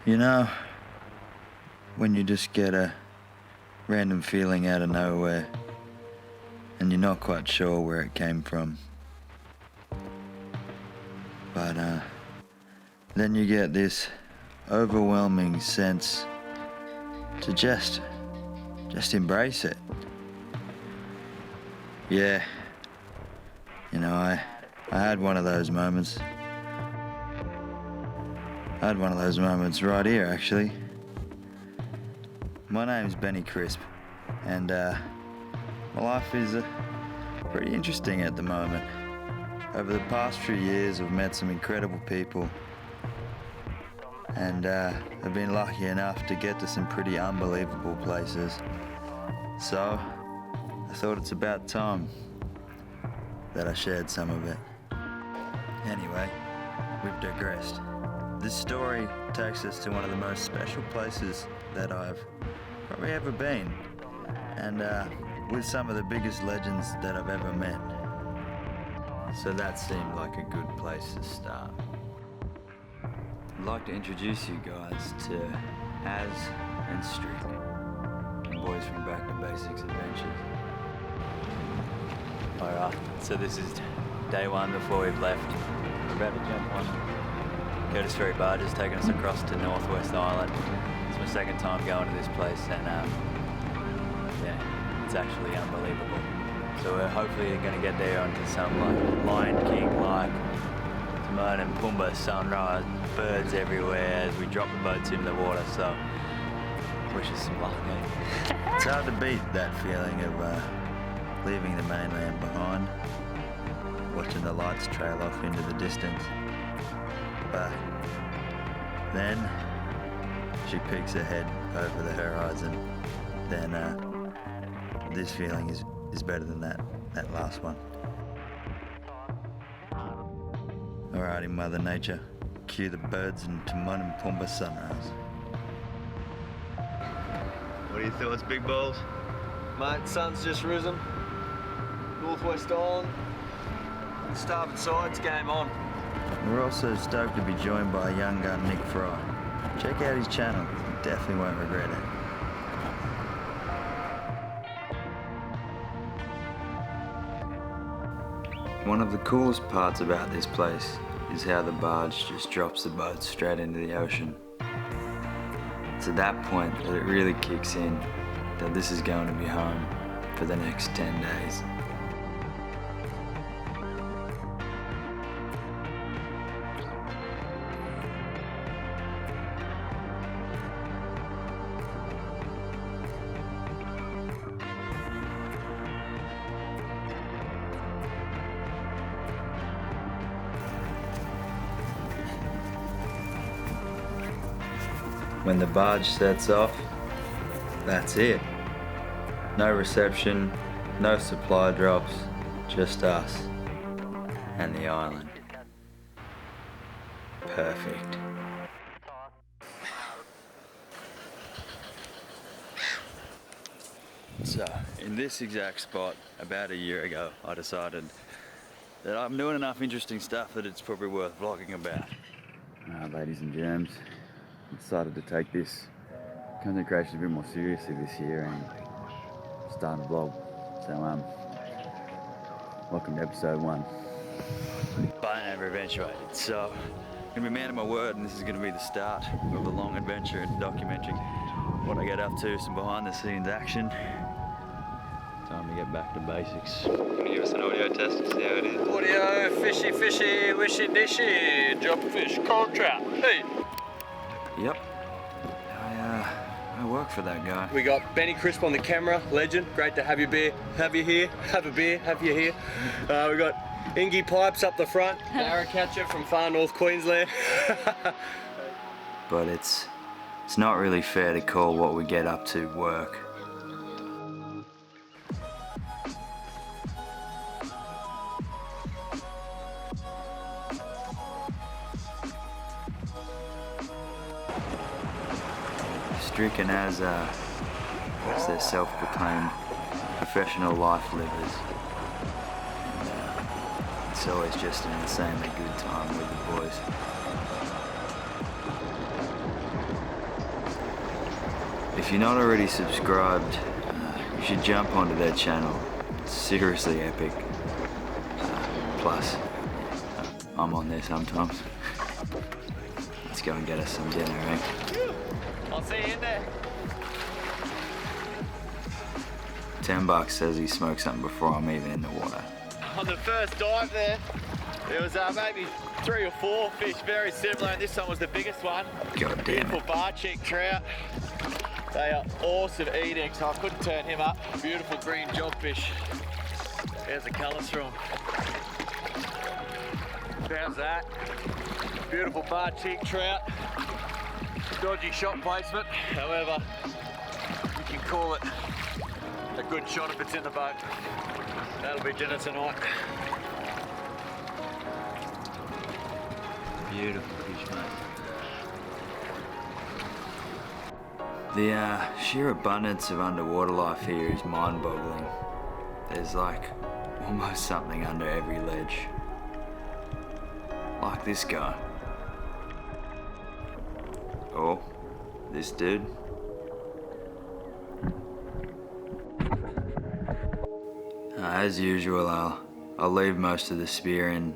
You know, when you just get a random feeling out of nowhere and you're not quite sure where it came from. But then you get this overwhelming sense to just embrace it. Yeah, you know, I had one of those moments. I had one of those moments right here, actually. My name's Benny Crisp, and my life is pretty interesting at the moment. Over the past few years, I've met some incredible people, and I've been lucky enough to get to some pretty unbelievable places. So, I thought it's about time that I shared some of it. Anyway, we've digressed. This story takes us to one of the most special places that I've probably ever been, and with some of the biggest legends that I've ever met. So that seemed like a good place to start. I'd like to introduce you guys to Az and Strick, the boys from Back to Basics Adventures. Alright, so this is day one before we've left. We're about to jump on Curtis Ferry barges taking us across to Northwest Island. It's my second time going to this place, and yeah, it's actually unbelievable. So we're hopefully going to get there onto some like Lion King like Timon and Pumbaa sunrise, birds everywhere as we drop the boats in the water. So wish us some luck, eh? It's hard to beat that feeling of leaving the mainland behind, watching the lights trail off into the distance. But then she peeks her head over the horizon. Then this feeling is better than that last one. Alrighty, Mother Nature, cue the birds and Timon and Pumbaa sunrise. What are your thoughts, big balls? Mate, sun's just risen. Northwest Island. Starboard side's game on. We're also stoked to be joined by a young gun, Nick Fry. Check out his channel, you definitely won't regret it. One of the coolest parts about this place is how the barge just drops the boat straight into the ocean. It's at that point that it really kicks in that this is going to be home for the next 10 days. When the barge sets off, that's it. No reception, no supply drops, just us and the island. Perfect. So, in this exact spot, about a year ago, I decided that I'm doing enough interesting stuff that it's probably worth vlogging about. Ladies and germs, I decided to take this content creation a bit more seriously this year and start a vlog. So welcome to episode 1. But I never eventuated, so I'm gonna be man of my word, and this is gonna be the start of a long adventure in documenting what I get up to, some behind the scenes action. Time to get back to basics. Can you give us an audio test to see how it is? Audio, fishy, fishy, wishy dishy, drop fish, cold trout. Hey! Yep. I work for that guy. We got Benny Crisp on the camera, legend. Great to have you here. Have you here? Have a beer. Have you here? We got Ingy Pipes up the front. Barra catcher from far north Queensland. But it's not really fair to call what we get up to work. Strick and Az as their self-proclaimed professional life livers. And, it's always just an insanely good time with the boys. If you're not already subscribed, you should jump onto their channel. It's seriously epic. Plus, I'm on there sometimes. Let's go and get us some dinner, eh? I'll see you in there. $10 says he smoked something before I'm even in the water. On the first dive there, there was maybe 3 or 4 fish very similar, and this one was the biggest one. God damn Beautiful it. bar cheek trout. They are awesome eating, so I couldn't turn him up. Beautiful green jobfish. There's the colours from. How's that? Beautiful bar cheek trout. Dodgy shot placement, however, you can call it a good shot if it's in the boat. That'll be dinner tonight. Beautiful fish, mate. The sheer abundance of underwater life here is mind-boggling. There's like almost something under every ledge. Like this guy. Or this dude. As usual, I'll leave most of the spearing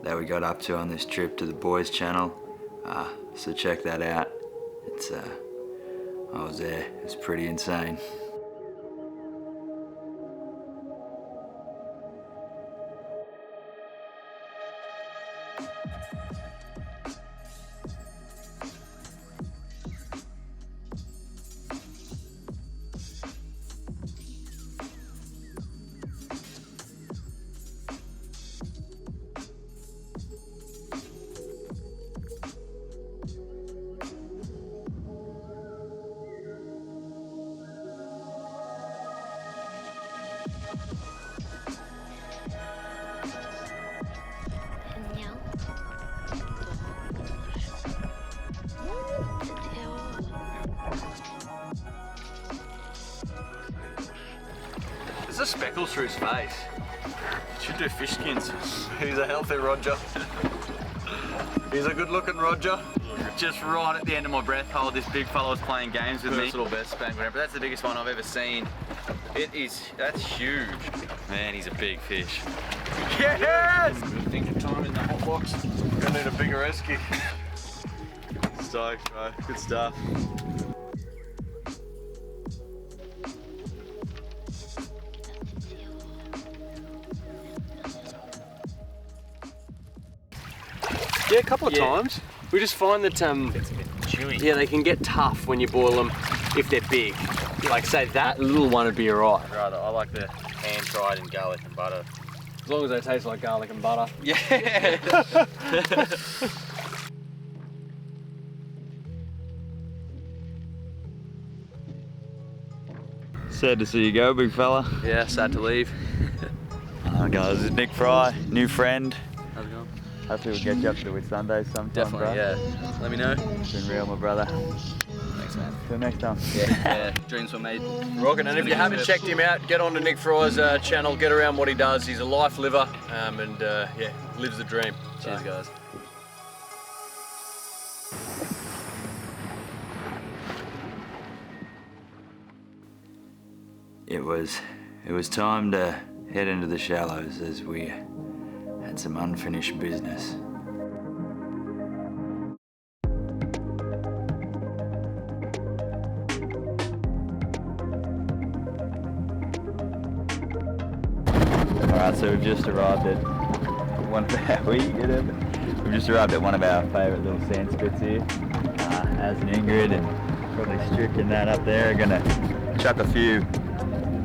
that we got up to on this trip to the boys' channel. So check that out. It's I was there. It's pretty insane. There's a speckle through his face. Should do fish skins. He's a healthy Roger. He's a good looking Roger. Just right at the end of my breath hold, this big fella was playing games with me. Little best spank, whatever. That's the biggest one I've ever seen. That's huge. Man, he's a big fish. Yes! Good thinking time in the hot box. Gonna need a bigger rescue. Stoked, bro. Good stuff. Yeah, a couple of times. We just find that it's a bit chewy. yeah, they can get tough when you boil them if they're big. Like say that little one would be alright. Rather, I like the hand fried in garlic and butter. As long as they taste like garlic and butter. Yeah. Sad to see you go, big fella. Yeah, sad to leave. Guys, this is Nick Fry, new friend. How's it going? Hopefully we'll get you up to the Whitsundays sometime, Definitely, bro. yeah. Let me know. It's been real, my brother. Thanks, man. Till next time. Yeah, dreams were made. Rockin', and if you haven't checked him out, get on to Nick Fry's channel, get around what he does. He's a life liver, and yeah, lives the dream. Cheers, guys. It was time to head into the shallows as we had some unfinished business. Alright, so we've just arrived at one of our we've just arrived at one of our favourite little sand spits here. Az and Ingrid and probably Strick and that up there are gonna chuck a few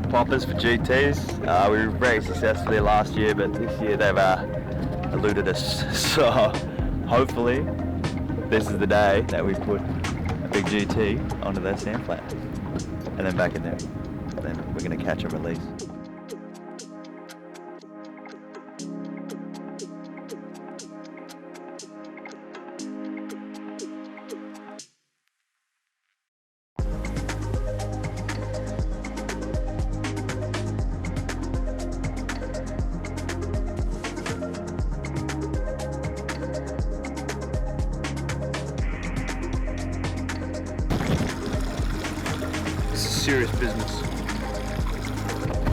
poppers for GTs. We were very successful there last year, but this year they've eluded us. So hopefully this is the day that we put a big GT onto that sand flat. And then back in there. Then we're gonna catch and release. serious business.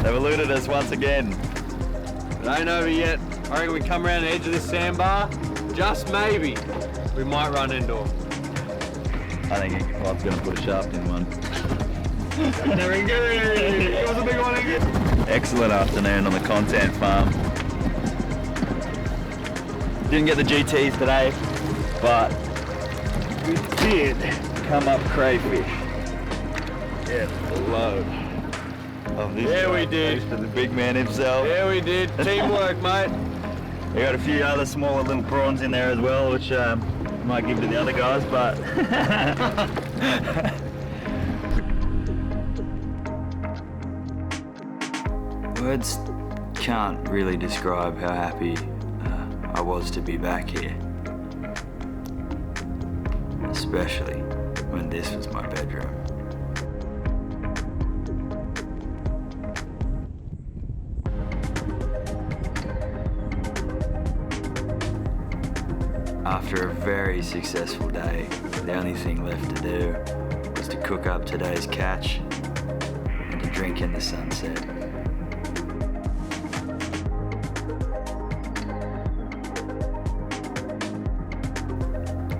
They've eluded us once again. It ain't over yet. I reckon we come around the edge of this sandbar, just maybe, we might run into them. I think Bob's going to put a shaft in one. Very good. It was a big one again. Excellent afternoon on the content farm. Didn't get the GTs today, but we did come up crayfish. Yeah, the load of this. Yeah, we did. To the big man himself. Yeah, we did. Teamwork, mate. We got a few other smaller little prawns in there as well, which might give to the other guys, but words can't really describe how happy I was to be back here, especially when this was my bedroom. After a very successful day, the only thing left to do was to cook up today's catch and to drink in the sunset.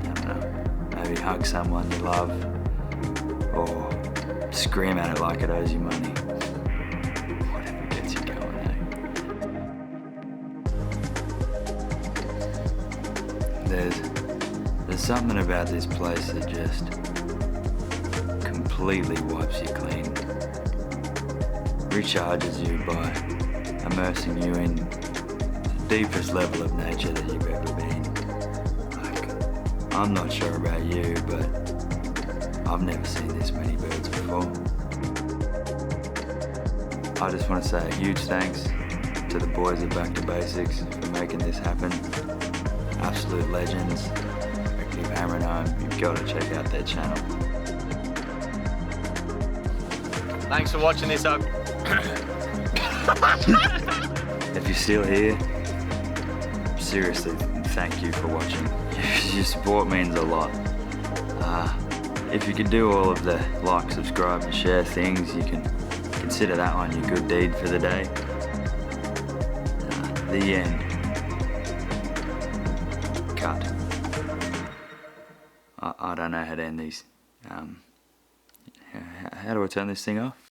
I don't know, maybe hug someone you love or scream at it like it owes you money. Whatever gets you going, eh? There's something about this place that just completely wipes you clean. Recharges you by immersing you in the deepest level of nature that you've ever been. Like, I'm not sure about you, but I've never seen this many birds before. I just want to say a huge thanks to the boys at Back to Basics for making this happen. Absolute legends. Keep hammering home. You've got to check out their channel. Thanks for watching this up. If you're still here, seriously, thank you for watching. Your support means a lot. If you could do all of the like, subscribe and share things, you can consider that one your good deed for the day. The end. Cut. I don't know how to end these. How do I turn this thing off?